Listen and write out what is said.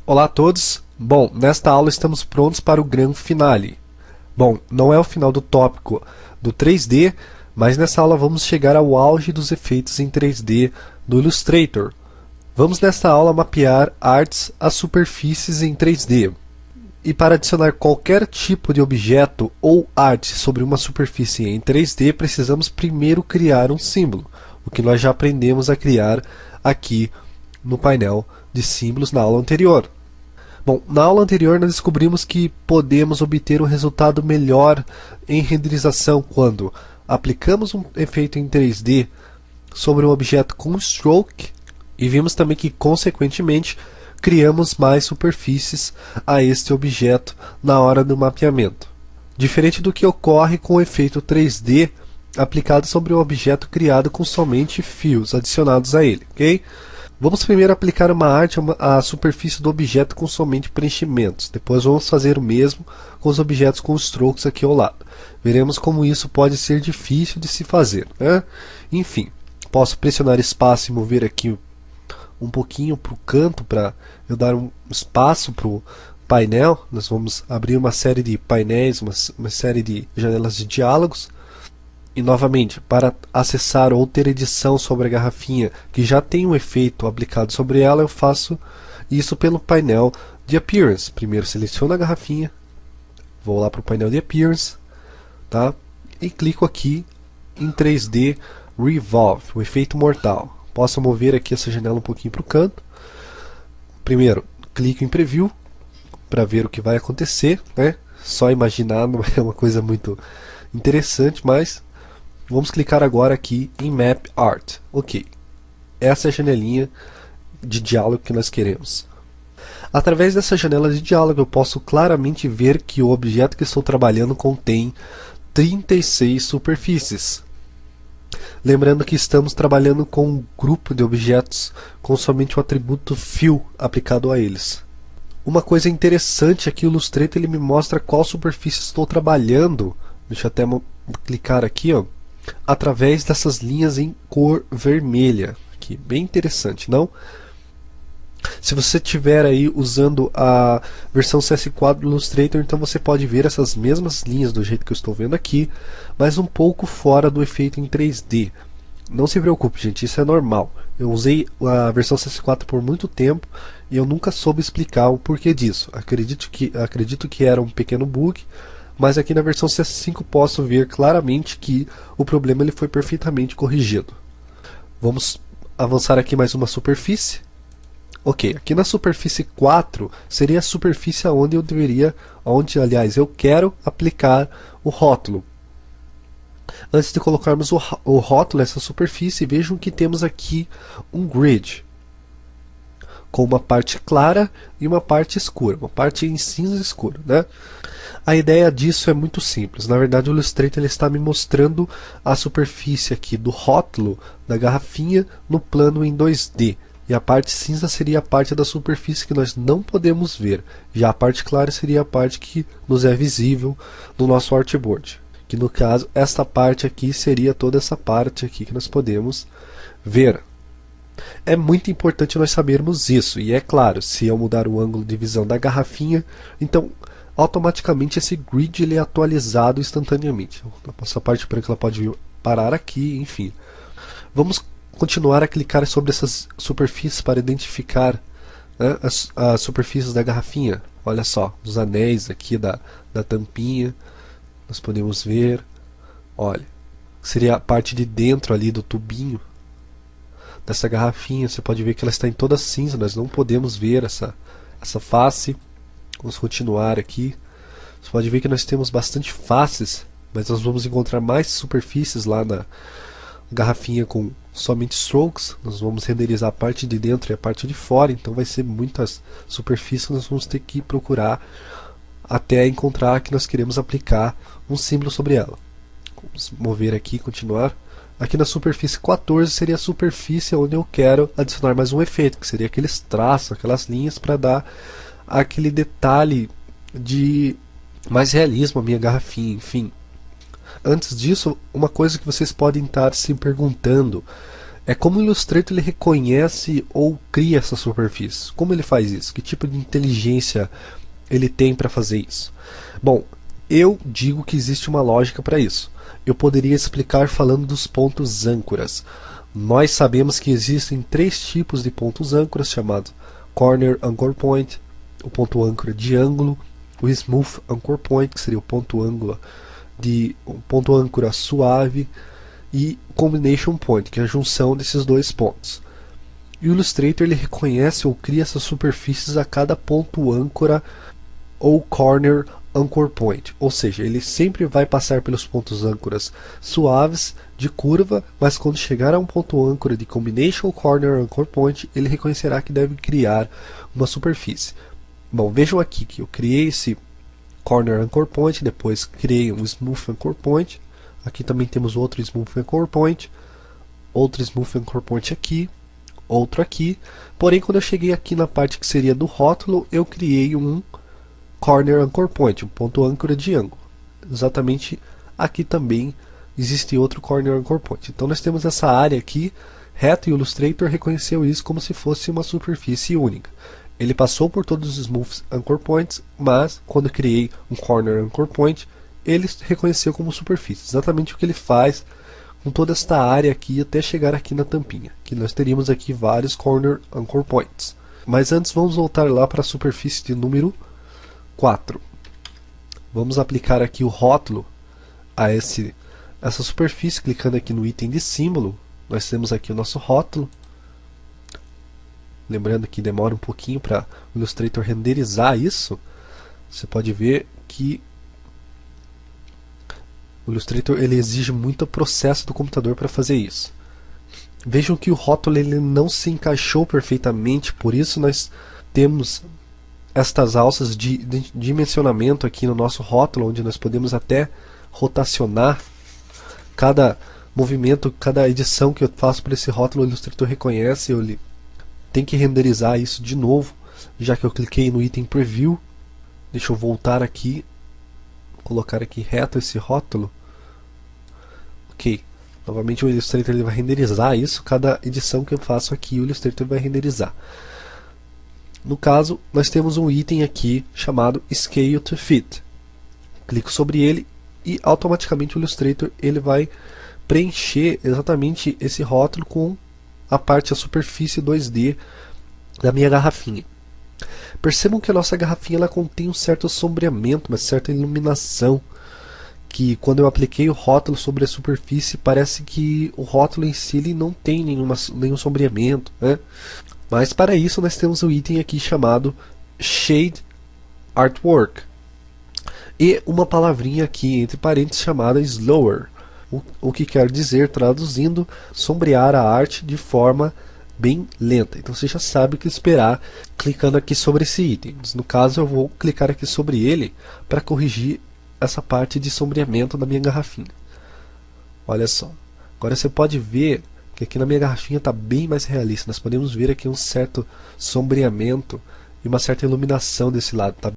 Olá a todos! Bom, nesta aula estamos prontos para o grande finale. Bom, não é o final do tópico do 3D, mas nessa aula vamos chegar ao auge dos efeitos em 3D do Illustrator. Vamos nesta aula mapear artes às superfícies em 3D. E para adicionar qualquer tipo de objeto ou arte sobre uma superfície em 3D, precisamos primeiro criar um símbolo, o que nós já aprendemos a criar aqui no painel de símbolos na aula anterior. Bom, na aula anterior nós descobrimos que podemos obter um resultado melhor em renderização quando aplicamos um efeito em 3D sobre um objeto com stroke e vimos também que, consequentemente, criamos mais superfícies a este objeto na hora do mapeamento. Diferente do que ocorre com o efeito 3D aplicado sobre um objeto criado com somente fios adicionados a ele, ok? Vamos primeiro aplicar uma arte à superfície do objeto com somente preenchimentos. Depois vamos fazer o mesmo com os objetos com strokes aqui ao lado. Veremos como isso pode ser difícil de se fazer, né? Enfim, posso pressionar espaço e mover aqui um pouquinho para o canto para eu dar um espaço para o painel. Nós vamos abrir uma série de painéis, uma série de janelas de diálogos. E novamente, para acessar ou ter edição sobre a garrafinha que já tem um efeito aplicado sobre ela, eu faço isso pelo painel de Appearance. Primeiro seleciono a garrafinha, vou lá para o painel de Appearance, tá? E clico aqui em 3D Revolve, o efeito mortal. Posso mover aqui essa janela um pouquinho para o canto. Primeiro, clico em Preview para ver o que vai acontecer, né? Só imaginar não é uma coisa muito interessante, mas vamos clicar agora aqui em Map Art. Ok, essa é a janelinha de diálogo que nós queremos. Através dessa janela de diálogo eu posso claramente ver que o objeto que estou trabalhando contém 36 superfícies. Lembrando que estamos trabalhando com um grupo de objetos com somente o atributo Fill aplicado a eles. Uma coisa interessante é que o Illustrator ele me mostra qual superfície estou trabalhando. Deixa eu até clicar aqui, ó, através dessas linhas em cor vermelha. Aqui, bem interessante, não? Se você estiver aí usando a versão CS4 do Illustrator, então você pode ver essas mesmas linhas do jeito que eu estou vendo aqui, mas um pouco fora do efeito em 3D. Não se preocupe, gente, isso é normal. Eu usei a versão CS4 por muito tempo e eu nunca soube explicar o porquê disso. Acredito que era um pequeno bug, mas aqui na versão CS5 posso ver claramente que o problema ele foi perfeitamente corrigido. Vamos avançar aqui mais uma superfície. Ok, aqui na superfície 4 seria a superfície onde aliás eu quero aplicar o rótulo. Antes de colocarmos o rótulo nessa superfície, vejam que temos aqui um grid com uma parte clara e uma parte escura, uma parte em cinza escuro, né? A ideia disso é muito simples. Na verdade, o Illustrator ele está me mostrando a superfície aqui do rótulo da garrafinha no plano em 2D. E a parte cinza seria a parte da superfície que nós não podemos ver. Já a parte clara seria a parte que nos é visível no nosso artboard. Que no caso, esta parte aqui seria toda essa parte aqui que nós podemos ver. É muito importante nós sabermos isso. E é claro, se eu mudar o ângulo de visão da garrafinha, então automaticamente esse grid ele é atualizado instantaneamente. Essa parte branca ela pode parar aqui, enfim. Vamos continuar a clicar sobre essas superfícies para identificar, né, as superfícies da garrafinha. Olha só, os anéis aqui da tampinha, nós podemos ver, olha, seria a parte de dentro ali do tubinho dessa garrafinha. Você pode ver que ela está em toda cinza, nós não podemos ver essa face. Vamos continuar aqui. Você pode ver que nós temos bastante faces, mas nós vamos encontrar mais superfícies lá na garrafinha com somente strokes. Nós vamos renderizar a parte de dentro e a parte de fora, então vai ser muitas superfícies que nós vamos ter que procurar até encontrar que nós queremos aplicar um símbolo sobre ela. Vamos mover aqui, continuar. Aqui na superfície 14 seria a superfície onde eu quero adicionar mais um efeito, que seria aqueles traços, aquelas linhas para dar aquele detalhe de mais realismo à minha garrafinha, enfim. Antes disso, uma coisa que vocês podem estar se perguntando É como o Illustrator ele reconhece ou cria essa superfície. Como ele faz isso? Que tipo de inteligência ele tem para fazer isso? Bom, eu digo que existe uma lógica para isso. Eu poderia explicar falando dos pontos âncoras. Nós sabemos que existem três tipos de pontos âncoras, chamados Corner Anchor Point, o ponto âncora de ângulo, o Smooth Anchor Point, que seria o ponto âncora suave, e Combination Point, que é a junção desses dois pontos. E o Illustrator ele reconhece ou cria essas superfícies a cada ponto âncora ou Corner Anchor Point, ou seja, ele sempre vai passar pelos pontos âncoras suaves de curva, mas quando chegar a um ponto âncora de Combination Corner Anchor Point, ele reconhecerá que deve criar uma superfície. Bom, vejam aqui que eu criei esse Corner Anchor Point, depois criei um Smooth Anchor Point. Aqui também temos outro Smooth Anchor Point, outro Smooth Anchor Point aqui, outro aqui. Porém, quando eu cheguei aqui na parte que seria do rótulo, eu criei um Corner Anchor Point, um ponto âncora de ângulo. Exatamente aqui também existe outro Corner Anchor Point. Então nós temos essa área aqui reta e o Illustrator reconheceu isso como se fosse uma superfície única. Ele passou por todos os Smooth Anchor Points, mas quando eu criei um Corner Anchor Point, ele reconheceu como superfície. Exatamente o que ele faz com toda esta área aqui até chegar aqui na tampinha, que nós teríamos aqui vários Corner Anchor Points. Mas antes vamos voltar lá para a superfície de número 4. Vamos aplicar aqui o rótulo a essa superfície, clicando aqui no item de símbolo. Nós temos aqui o nosso rótulo. Lembrando que demora um pouquinho para o Illustrator renderizar isso. Você pode ver que o Illustrator ele exige muito processo do computador para fazer isso. Vejam que o rótulo ele não se encaixou perfeitamente, por isso nós temos estas alças de dimensionamento aqui no nosso rótulo, onde nós podemos até rotacionar cada movimento, cada edição que eu faço para esse rótulo. O Illustrator reconhece, ele tem que renderizar isso de novo, já que eu cliquei no item Preview. Deixa eu voltar aqui, colocar aqui reto esse rótulo. Ok, novamente o Illustrator ele vai renderizar isso, cada edição que eu faço aqui o Illustrator vai renderizar. No caso, nós temos um item aqui chamado Scale to Fit. Clico sobre ele e automaticamente o Illustrator ele vai preencher exatamente esse rótulo com a superfície 2D da minha garrafinha. Percebam que a nossa garrafinha ela contém um certo sombreamento, uma certa iluminação, que quando eu apliquei o rótulo sobre a superfície, parece que o rótulo em si ele não tem nenhum sombreamento, né? Mas para isso nós temos um item aqui chamado Shade Artwork e uma palavrinha aqui entre parênteses chamada Slower, o que quer dizer, traduzindo, sombrear a arte de forma bem lenta. Então você já sabe o que esperar clicando aqui sobre esse item. No caso eu vou clicar aqui sobre ele para corrigir essa parte de sombreamento da minha garrafinha. Olha só, agora você pode ver que aqui na minha garrafinha está bem mais realista. Nós podemos ver aqui um certo sombreamento e uma certa iluminação desse lado. Tá